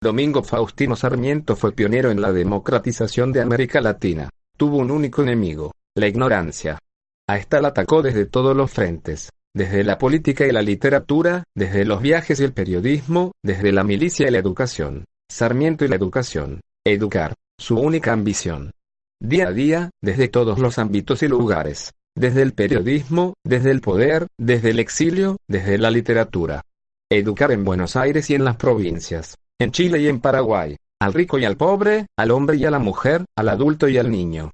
Domingo Faustino Sarmiento fue pionero en la democratización de América Latina. Tuvo un único enemigo: la ignorancia. A esta la atacó desde todos los frentes, desde la política y la literatura, desde los viajes y el periodismo, desde la milicia y la educación. Sarmiento y la educación. Educar, su única ambición. Día a día, desde todos los ámbitos y lugares. Desde el periodismo, desde el poder, desde el exilio, desde la literatura. Educar en Buenos Aires y en las provincias, en Chile y en Paraguay, al rico y al pobre, al hombre y a la mujer, al adulto y al niño.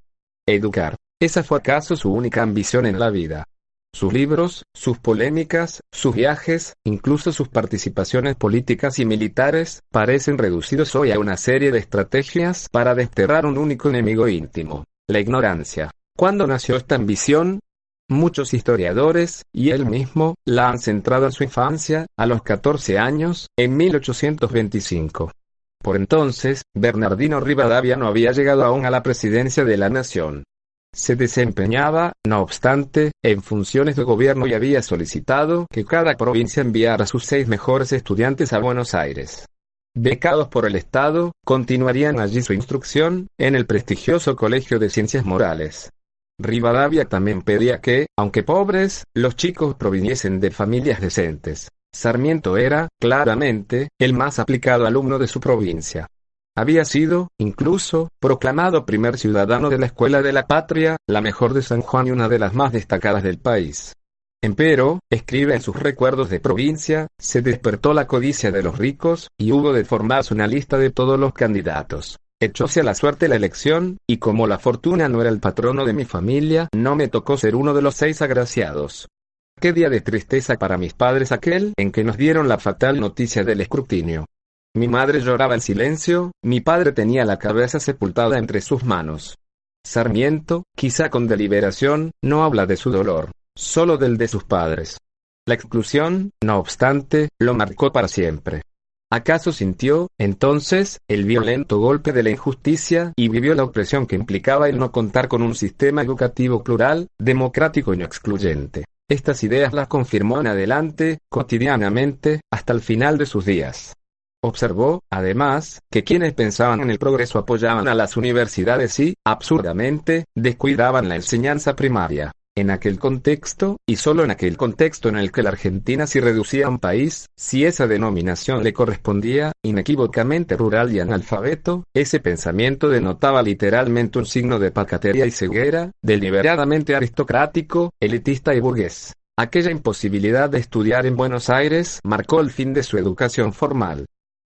Educar. ¿Esa fue acaso su única ambición en la vida? Sus libros, sus polémicas, sus viajes, incluso sus participaciones políticas y militares, parecen reducidos hoy a una serie de estrategias para desterrar un único enemigo íntimo: la ignorancia. ¿Cuándo nació esta ambición? Muchos historiadores, y él mismo, la han centrado en su infancia, a los 14 años, en 1825. Por entonces, Bernardino Rivadavia no había llegado aún a la presidencia de la nación. Se desempeñaba, no obstante, en funciones de gobierno y había solicitado que cada provincia enviara a sus 6 mejores estudiantes a Buenos Aires. Becados por el Estado, continuarían allí su instrucción, en el prestigioso Colegio de Ciencias Morales. Rivadavia también pedía que, aunque pobres, los chicos proviniesen de familias decentes. Sarmiento era, claramente, el más aplicado alumno de su provincia. Había sido, incluso, proclamado primer ciudadano de la Escuela de la Patria, la mejor de San Juan y una de las más destacadas del país. Empero, escribe en sus recuerdos de provincia, se despertó la codicia de los ricos, y hubo de formarse una lista de todos los candidatos. Echóse a la suerte la elección, y como la fortuna no era el patrono de mi familia, no me tocó ser uno de los 6 agraciados. Qué día de tristeza para mis padres aquel en que nos dieron la fatal noticia del escrutinio. Mi madre lloraba en silencio, mi padre tenía la cabeza sepultada entre sus manos. Sarmiento, quizá con deliberación, no habla de su dolor, solo del de sus padres. La exclusión, no obstante, lo marcó para siempre. ¿Acaso sintió, entonces, el violento golpe de la injusticia y vivió la opresión que implicaba el no contar con un sistema educativo plural, democrático y no excluyente? Estas ideas las confirmó en adelante, cotidianamente, hasta el final de sus días. Observó, además, que quienes pensaban en el progreso apoyaban a las universidades y, absurdamente, descuidaban la enseñanza primaria. En aquel contexto, y solo en aquel contexto en el que la Argentina se reducía a un país, si esa denominación le correspondía, inequívocamente rural y analfabeto, ese pensamiento denotaba literalmente un signo de pacatería y ceguera, deliberadamente aristocrático, elitista y burgués. Aquella imposibilidad de estudiar en Buenos Aires marcó el fin de su educación formal.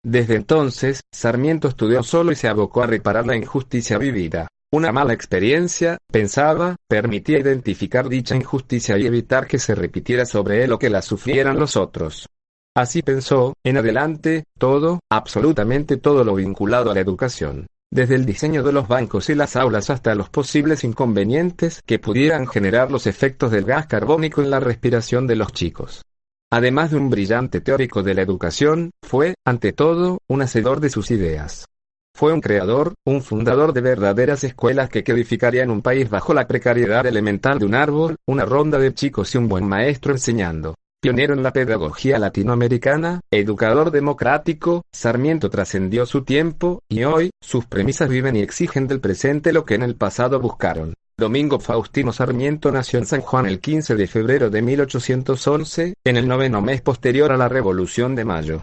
Desde entonces, Sarmiento estudió solo y se abocó a reparar la injusticia vivida. Una mala experiencia, pensaba, permitía identificar dicha injusticia y evitar que se repitiera sobre él o que la sufrieran los otros. Así pensó, en adelante, todo, absolutamente todo lo vinculado a la educación, desde el diseño de los bancos y las aulas hasta los posibles inconvenientes que pudieran generar los efectos del gas carbónico en la respiración de los chicos. Además de un brillante teórico de la educación, fue, ante todo, un hacedor de sus ideas. Fue un creador, un fundador de verdaderas escuelas que edificarían un país bajo la precariedad elemental de un árbol, una ronda de chicos y un buen maestro enseñando. Pionero en la pedagogía latinoamericana, educador democrático, Sarmiento trascendió su tiempo, y hoy, sus premisas viven y exigen del presente lo que en el pasado buscaron. Domingo Faustino Sarmiento nació en San Juan el 15 de febrero de 1811, en el 9º mes posterior a la Revolución de Mayo.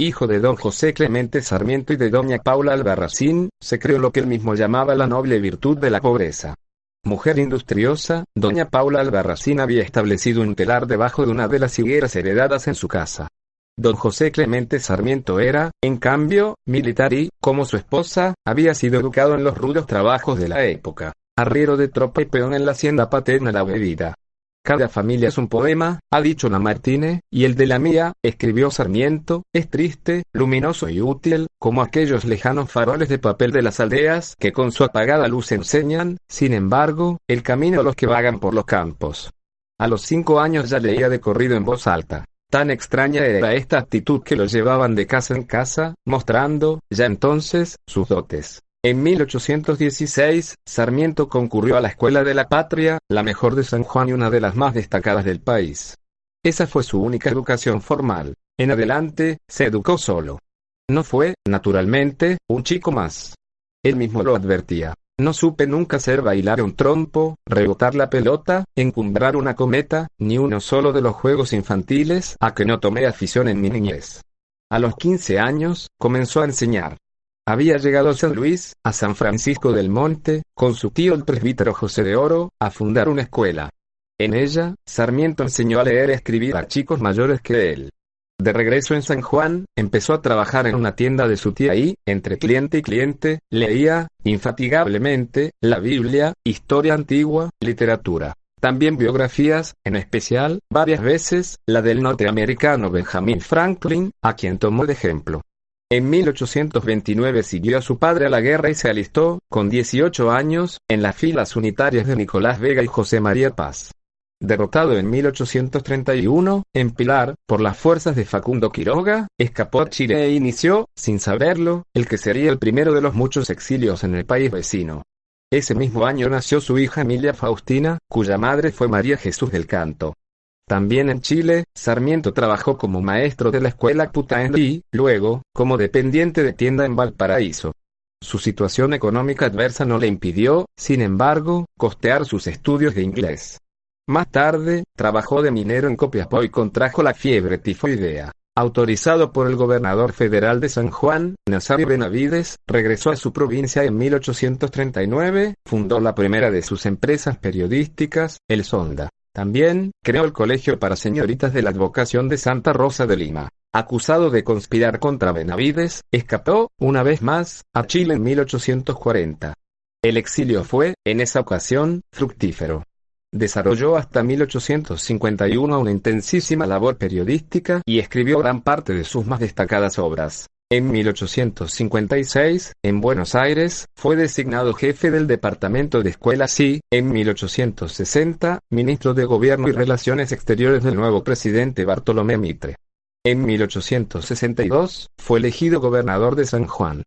Hijo de don José Clemente Sarmiento y de doña Paula Albarracín, se creó lo que él mismo llamaba la noble virtud de la pobreza. Mujer industriosa, doña Paula Albarracín había establecido un telar debajo de una de las higueras heredadas en su casa. Don José Clemente Sarmiento era, en cambio, militar y, como su esposa, había sido educado en los rudos trabajos de la época. Arriero de tropa y peón en la hacienda paterna La Bebida. Cada familia es un poema, ha dicho Lamartine, y el de la mía, escribió Sarmiento, es triste, luminoso y útil, como aquellos lejanos faroles de papel de las aldeas que con su apagada luz enseñan, sin embargo, el camino a los que vagan por los campos. A los 5 años ya leía de corrido en voz alta. Tan extraña era esta actitud que lo llevaban de casa en casa, mostrando, ya entonces, sus dotes. En 1816, Sarmiento concurrió a la Escuela de la Patria, la mejor de San Juan y una de las más destacadas del país. Esa fue su única educación formal. En adelante, se educó solo. No fue, naturalmente, un chico más. Él mismo lo advertía. No supe nunca hacer bailar un trompo, rebotar la pelota, encumbrar una cometa, ni uno solo de los juegos infantiles a que no tomé afición en mi niñez. A los 15 años, comenzó a enseñar. Había llegado a San Luis, a San Francisco del Monte, con su tío el presbítero José de Oro, a fundar una escuela. En ella, Sarmiento enseñó a leer y escribir a chicos mayores que él. De regreso en San Juan, empezó a trabajar en una tienda de su tía y, entre cliente y cliente, leía, infatigablemente, la Biblia, historia antigua, literatura. También biografías, en especial, varias veces, la del norteamericano Benjamin Franklin, a quien tomó de ejemplo. En 1829 siguió a su padre a la guerra y se alistó, con 18 años, en las filas unitarias de Nicolás Vega y José María Paz. Derrotado en 1831, en Pilar, por las fuerzas de Facundo Quiroga, escapó a Chile e inició, sin saberlo, el que sería el primero de los muchos exilios en el país vecino. Ese mismo año nació su hija Emilia Faustina, cuya madre fue María Jesús del Canto. También en Chile, Sarmiento trabajó como maestro de la escuela Putaendo y, luego, como dependiente de tienda en Valparaíso. Su situación económica adversa no le impidió, sin embargo, costear sus estudios de inglés. Más tarde, trabajó de minero en Copiapó y contrajo la fiebre tifoidea. Autorizado por el gobernador federal de San Juan, Nazario Benavides, regresó a su provincia en 1839, fundó la primera de sus empresas periodísticas, El Sonda. También, creó el Colegio para Señoritas de la Advocación de Santa Rosa de Lima. Acusado de conspirar contra Benavides, escapó, una vez más, a Chile en 1840. El exilio fue, en esa ocasión, fructífero. Desarrolló hasta 1851 una intensísima labor periodística y escribió gran parte de sus más destacadas obras. En 1856, en Buenos Aires, fue designado jefe del Departamento de Escuelas y, en 1860, ministro de Gobierno y Relaciones Exteriores del nuevo presidente Bartolomé Mitre. En 1862, fue elegido gobernador de San Juan.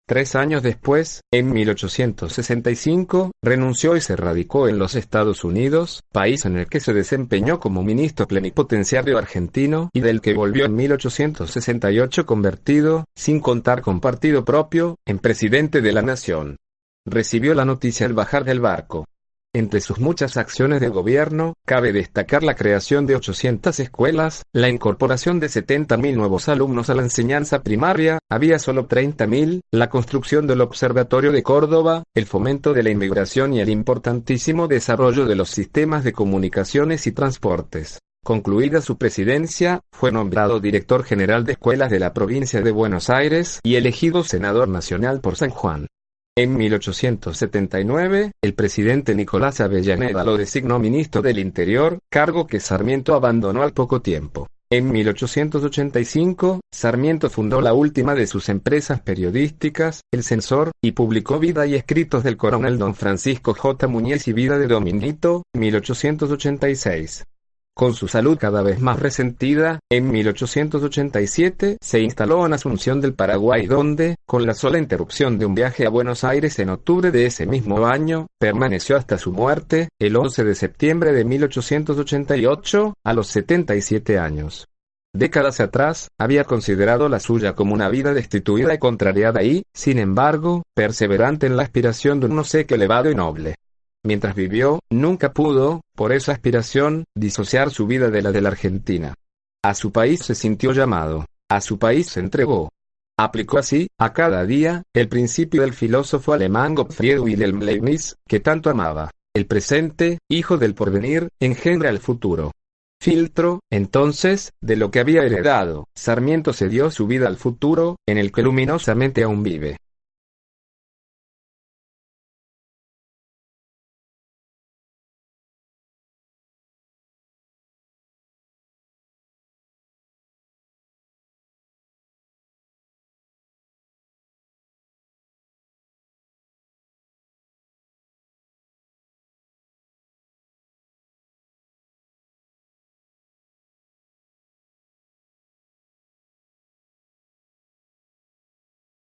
3 años después, en 1865, renunció y se radicó en los Estados Unidos, país en el que se desempeñó como ministro plenipotenciario argentino y del que volvió en 1868 convertido, sin contar con partido propio, en presidente de la nación. Recibió la noticia al bajar del barco. Entre sus muchas acciones de gobierno, cabe destacar la creación de 800 escuelas, la incorporación de 70.000 nuevos alumnos a la enseñanza primaria, había solo 30.000, la construcción del Observatorio de Córdoba, el fomento de la inmigración y el importantísimo desarrollo de los sistemas de comunicaciones y transportes. Concluida su presidencia, fue nombrado director general de escuelas de la provincia de Buenos Aires y elegido senador nacional por San Juan. En 1879, el presidente Nicolás Avellaneda lo designó ministro del Interior, cargo que Sarmiento abandonó al poco tiempo. En 1885, Sarmiento fundó la última de sus empresas periodísticas, El Censor, y publicó Vida y escritos del coronel don Francisco J. Muñiz y Vida de Dominito, 1886. Con su salud cada vez más resentida, en 1887 se instaló en Asunción del Paraguay donde, con la sola interrupción de un viaje a Buenos Aires en octubre de ese mismo año, permaneció hasta su muerte, el 11 de septiembre de 1888, a los 77 años. Décadas atrás, había considerado la suya como una vida destituida y contrariada y, sin embargo, perseverante en la aspiración de un no sé qué elevado y noble. Mientras vivió, nunca pudo, por esa aspiración, disociar su vida de la Argentina. A su país se sintió llamado, a su país se entregó. Aplicó así, a cada día, el principio del filósofo alemán Gottfried Wilhelm Leibniz, que tanto amaba. El presente, hijo del porvenir, engendra el futuro. Filtro, entonces, de lo que había heredado, Sarmiento cedió su vida al futuro, en el que luminosamente aún vive.